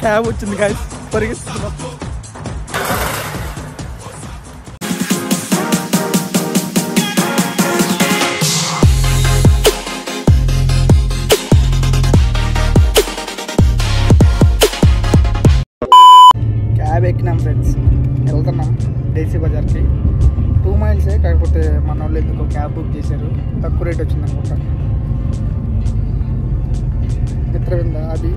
Cab వచ్చింది guys, పరిగెత్తుతున్నాం. Cab ఎక్కినాం friends, వెళ్తున్నాం డేసీ బజార్కి. 2 మైల్సే, కాకపోతే మన వాళ్ళు ఎందుకో క్యాబ్ బుక్ చేశారు, తక్కువ రేట్ వచ్చింది అనుకుంటా. మిత్రవింద అది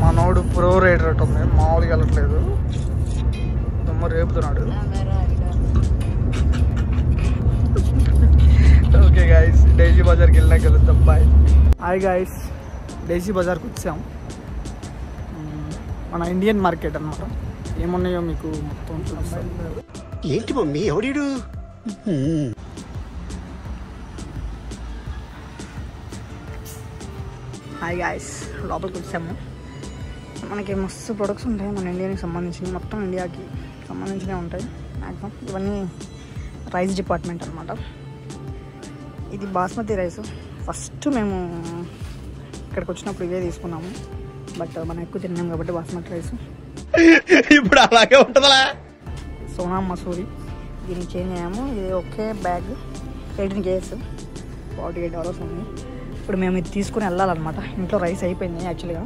మనోడు ప్రో రైడర్ అటు ఉంది, మామూలుగా వెళ్ళట్లేదు, దమ్మ రేపుతున్నాడు. ఓకే గాయస్, డైలీ బజార్కి వెళ్ళాక వెళ్తాం, బాయ్. హాయ్ గాయస్, డైసీ బజార్కి వచ్చాం. మన ఇండియన్ మార్కెట్ అన్నమాట. ఏమున్నాయో మీకు మొత్తం చూపిస్తాం. ఏంటి మమ్మీ ఎవడీడు? హాయ్ గాయస్, లోపలికి వచ్చాము. మనకి మస్తు ప్రొడక్ట్స్ ఉంటాయి మన ఇండియాకి సంబంధించి, మొత్తం ఇండియాకి సంబంధించినవి ఉంటాయి మ్యాక్సిమం. ఇవన్నీ రైస్ డిపార్ట్మెంట్ అనమాట. ఇది బాస్మతి రైస్. ఫస్ట్ మేము ఇక్కడికి వచ్చినప్పుడు ఇవే తీసుకున్నాము, బట్ మనం ఎక్కువ తిన్నాం కాబట్టి బాస్మతి రైస్. ఇప్పుడు అలాగే ఉంటుందా? సోనా మసూరి, దీనికి చేంజ్ అయ్యాము. ఇది ఒకే బ్యాగ్ 18 kgs, $48 ఉంది. ఇప్పుడు మేము ఇది తీసుకుని వెళ్ళాలన్నమాట. ఇంట్లో రైస్ అయిపోయింది యాక్చువల్గా.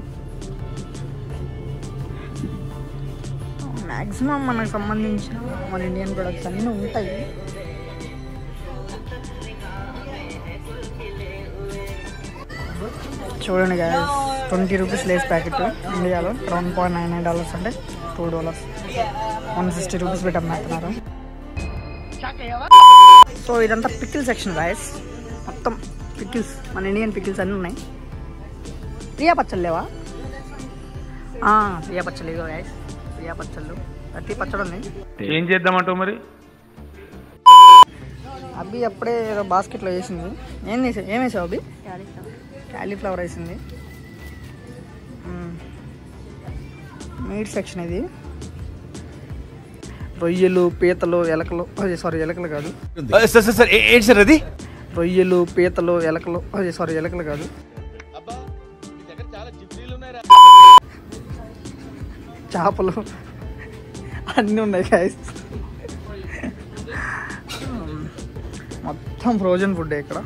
మ్యాక్సిమం మనకు సంబంధించిన మన ఇండియన్ ప్రొడక్ట్స్ అన్నీ ఉంటాయి. చూడండి గాయస్, 20 రూపీస్ లేస్ ప్యాకెట్ ఇండియాలో $1.99 అంటే $2, 160 రూపీస్ పెట్టి అమ్మేస్తున్నారు. సో ఇదంతా పికిల్ సెక్షన్ గాయస్, మొత్తం పికిల్స్, మన ఇండియన్ పికిల్స్ అన్నీ ఉన్నాయి. ప్రియా పచ్చళ్ళు లేవా? ప్రియా పచ్చళ్ళు ఇగో గాయస్, ప్రియా పచ్చళ్ళు, ప్రతి పచ్చడి ఉంది. ఏం చేద్దామంటావు మరి? అబ్బి అప్పుడే ఏదో బాస్కెట్లో వేసింది. ఏం వేసావు అబ్బి? క్యాలీఫ్లవర్ వేసింది. మీట్ సెక్షన్ ఇది. రొయ్యలు, పీతలు, ఎలకలు, సారీ ఎలకలు కాదు, ఏంటి సార్ అది? రొయ్యలు, పీతలు, ఎలకలు, సారీ ఎలకలు కాదు, చేపలు అన్నీ ఉన్నాయి గాయస్. మొత్తం ఫ్రోజన్ ఫుడ్ ఇక్కడ.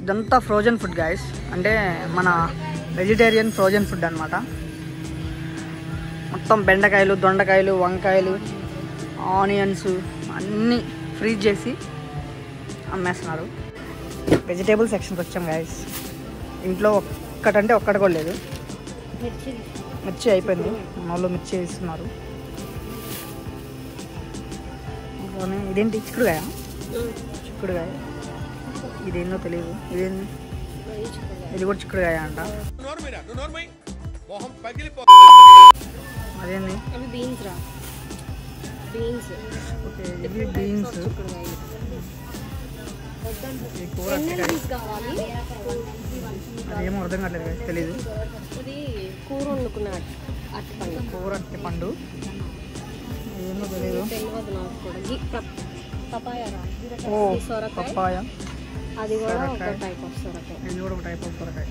ఇదంతా ఫ్రోజన్ ఫుడ్ గాయస్, అంటే మన వెజిటేరియన్ ఫ్రోజన్ ఫుడ్ అనమాట. మొత్తం బెండకాయలు, దొండకాయలు, వంకాయలు, ఆనియన్స్ అన్నీ ఫ్రీజ్ చేసి అమ్మేస్తున్నారు. వెజిటేబుల్ సెక్షన్కి వచ్చాం గాయస్. ఇంట్లో ఒక్కటి కూడా లేదు. మిర్చి అయిపోయింది, మన వాళ్ళు మిర్చి వేస్తున్నారు. ఇదేంటి చిక్కుడుకాయ? చిక్కుడుకాయ ఇదేందో తెలియదు. ఇదేంది? ఇది కూడా చిక్కుడుకాయ అంట. అదేంది? ఓకే, ఇది బీన్స్. అదేమో అర్థం కావట్లేదు, తెలీదు. కూర అట్టి పండు ఏమో తెలీదు. ఓ పప్పాయ, ఇది కూడా ఒక టైప్ ఆఫ్ సొరకాయ.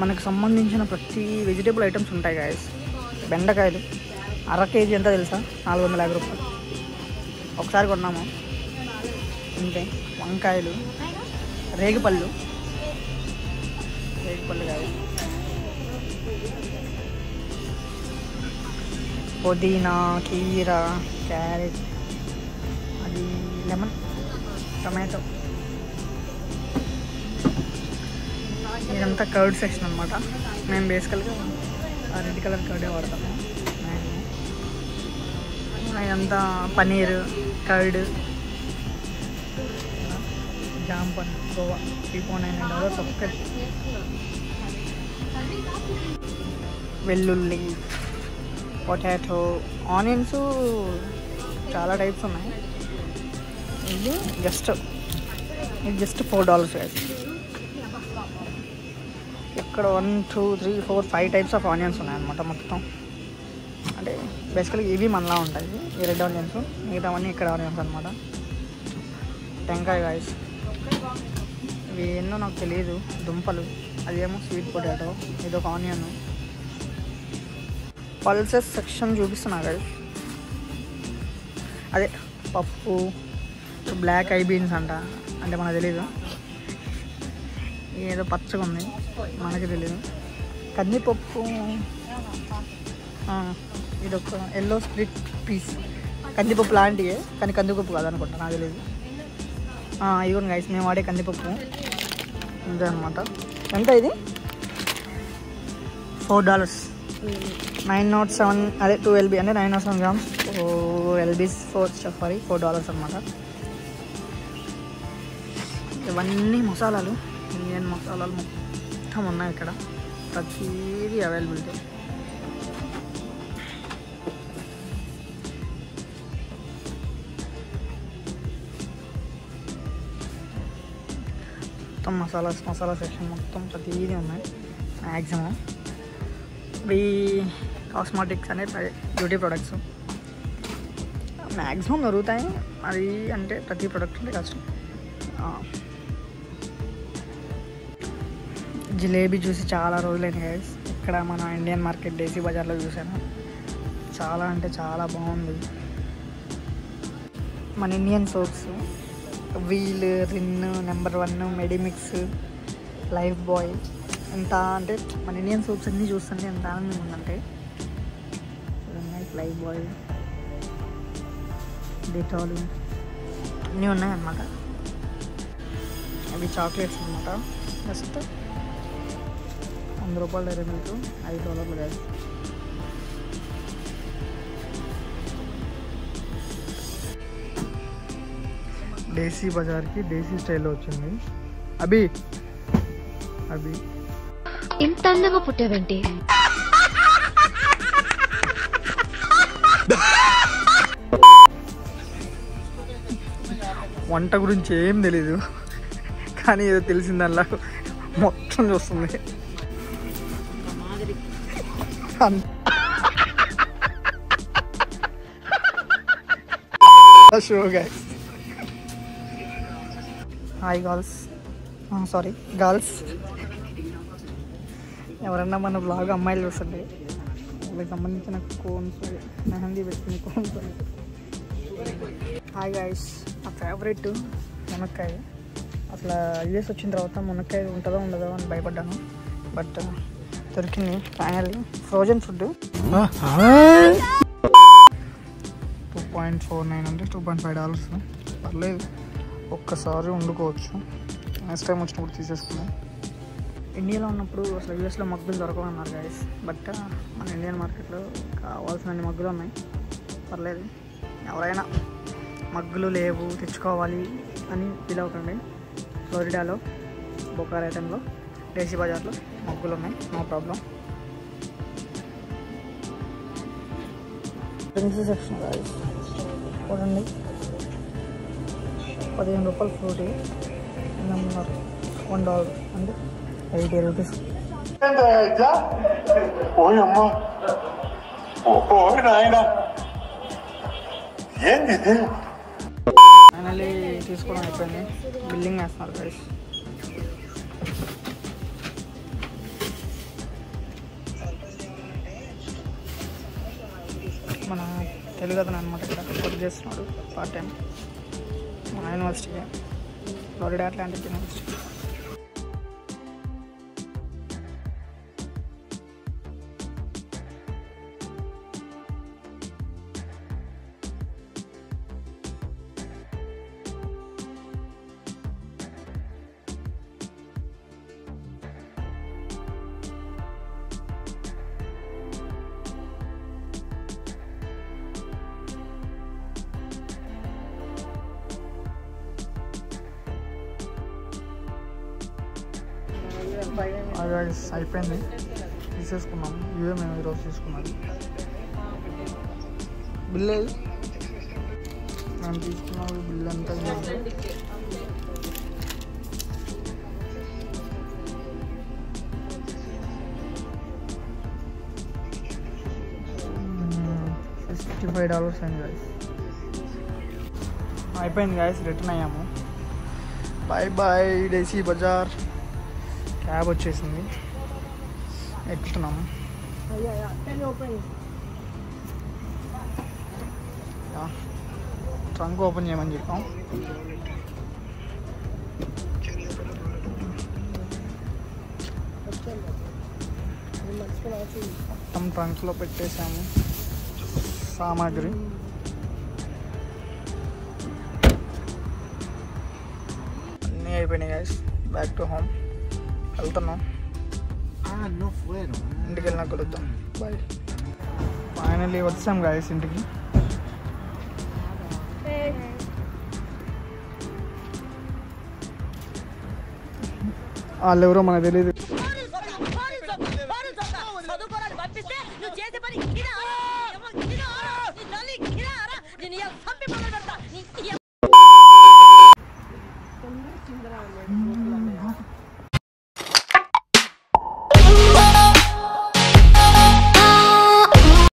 మనకు సంబంధించిన ప్రతి వెజిటేబుల్ ఐటమ్స్ ఉంటాయి గాయస్. బెండకాయలు 1/2 kg ఎంత తెలుసా? 450 రూపాయలు. ఒకసారి కొన్నాము అంతే. వంకాయలు, రేగిపళ్ళు కాదు, పుదీనా, కీర, క్యారెట్, అది లెమన్, టమాటో. ఇదంతా కర్డ్ సెక్షన్ అనమాట. మేము బేసికల్గా రెడ్ కలర్ కర్డే వాడతాము. ఇదంతా పనీర్, కర్డ్, జాంపన్, గోవా, $3.99 ఒక్కటి. వెల్లుల్లి, పొటాటో, ఆనియన్స్ చాలా టైప్స్ ఉన్నాయి. ఇది జస్ట్ $4. ఇక్కడ 1, 2, 3, 4, 5 టైప్స్ ఆఫ్ ఆనియన్స్ ఉన్నాయన్నమాట మొత్తం. అంటే బేసికల్గా ఇవి మనలా ఉంటాయి, ఈ రెడ్ ఆనియన్స్. మిగతావన్నీ ఇక్కడ ఆనియన్స్ అనమాట. టెంకాయ గాయస్, ఇవి ఎన్నో నాకు తెలియదు. దుంపలు, అదేమో స్వీట్ పొటాటో, ఇదొక ఆనియన్. పల్సెస్ సెక్షన్ చూపిస్తున్నా గాయస్. అదే పప్పు, బ్లాక్ ఐ బీన్స్ అంట, అంటే మనకు తెలీదు. ఏదో పచ్చగా ఉంది, మనకి తెలీదు. కందిపప్పు, ఇదొక ఎల్లో స్ప్లిట్ పీస్. కందిపప్పు లాంటివే కానీ కందిపప్పు కాదనుకుంటా, నాకు తెలియదు. ఇదిగోండి గైస్, మేము వాడే కందిపప్పు ఇదే అనమాట. ఎంత ఇది? $4, 907, అదే 2 LB అంటే 907 grams, 4 LBs, $4 అనమాట. ఇవన్నీ మసాలాలు, ఇండియన్ మసాలాలు మొత్తం ఉన్నాయి ఇక్కడ, ప్రతిదీ అవైలబిలిటీ. మొత్తం మసాలా సెక్షన్ మొత్తం ప్రతిదీ ఉన్నాయి మ్యాక్సిమం. ఇవి కాస్మెటిక్స్ అనే బ్యూటీ ప్రొడక్ట్స్ మ్యాక్సిమం దొరుకుతాయి. అది అంటే ప్రతి ప్రొడక్ట్ అంటే కష్టం. జిలేబీ చూసి చాలా రోజులైంది గైస్. ఇక్కడ మన ఇండియన్ మార్కెట్ దేశీ బజార్లో చూసాను. చాలా అంటే చాలా బాగుంది. మన Indian soaps, Wheel, Rin, number 1, Medimix, Lifebuoy, ఎంత అంటే మన ఇండియన్ సోప్స్ అన్నీ చూస్తుంటే ఎంత ఆనందంగా ఉందంటే. లైఫ్ బాయ్, డెటాల్ అన్నీ ఉన్నాయన్నమాట. అవి చాక్లెట్స్ అనమాట. జస్ట్ $100 డైరీ మిల్క్, $5 కాదు. దేశీ బజార్కి దేశీ స్టైల్లో వచ్చింది. అభి ఇంత అందంగా పుట్టావేంటి? వంట గురించి ఏం తెలీదు, కానీ ఏదో తెలిసిందల్లా మొత్తం చూస్తుంది. Show guys. హాయ్ గర్ల్స్, ఎవరన్నా మన బ్లాగ్ అమ్మాయిలు చూస్తుంటే వాళ్ళకి సంబంధించిన కోన్స్, మెహందీ పెట్టిన కోన్స్. హాయ్ గైస్, నా ఫేవరెట్ మునక్కాయ. అసలు యూఎస్ వచ్చిన తర్వాత మునక్కాయ ఉంటుందో ఉండదో అని భయపడ్డాను, బట్ దొరికింది ఫైనల్లీ. ఫ్రోజన్ ఫుడ్ 2.49 అంటే $2.5. పర్లేదు, ఒక్కసారి వండుకోవచ్చు. నెక్స్ట్ టైం వచ్చినప్పుడు తీసేసుకున్నాం. ఇండియాలో ఉన్నప్పుడు అసలు యూఎస్లో మగ్గులు దొరకవన్నారు గైస్, బట్ మన ఇండియన్ మార్కెట్లో కావాల్సిన మగ్గులు ఉన్నాయి. పర్లేదు, ఎవరైనా మగ్గులు లేవు తెచ్చుకోవాలి అని ఫీల్ అవుతుంది. ఫ్లోరిడాలో బొకా రైటన్లో దేశీ బజార్లో మగ్గులు ఉన్నాయి, no problem. Drinks section guys చూడండి, $15 ఫ్రూటీ, $1 అంటే $80. ఫైనల్లీ తీసుకోవడం అయిపోయింది. బిల్లింగ్ వేస్తున్నారు గైస్. మన తెలుగు అతను అనమాట ఇక్కడ వర్క్ చేస్తున్నాడు పార్ట్ టైం మన యూనివర్సిటీకి, ఫ్లోరిడా అట్లాంటిక్ యూనివర్సిటీ. అయిపోయింది, తీసేసుకున్నాం. ఇవే మేము ఈరోజు తీసుకున్నాం. బిల్ ఏది మేము తీసుకున్నాం, బిల్ ఎంత $55 అయింది గాయస్. అయిపోయింది గాయస్, రిటర్న్ అయ్యాము. బాయ్ బాయ్ డేసీ బజార్. క్యాబ్ వచ్చేసింది, ఎక్కుతున్నాము. ట్రంక్ ఓపెన్ చేయమని చెప్పాం. మొత్తం ట్రంక్లో పెట్టేసాము సామాగ్రి. అన్నీ అయిపోయినాయి గైస్. బ్యాక్ టు హోమ్ వెళ్తున్నాం. ఇంటికి వెళ్ళినా కలుద్దాం. బాయ్. ఫైనల్లీ వచ్చాం గైస్ ఇంటికి. వాళ్ళు ఎవరో మనకు తెలియదు.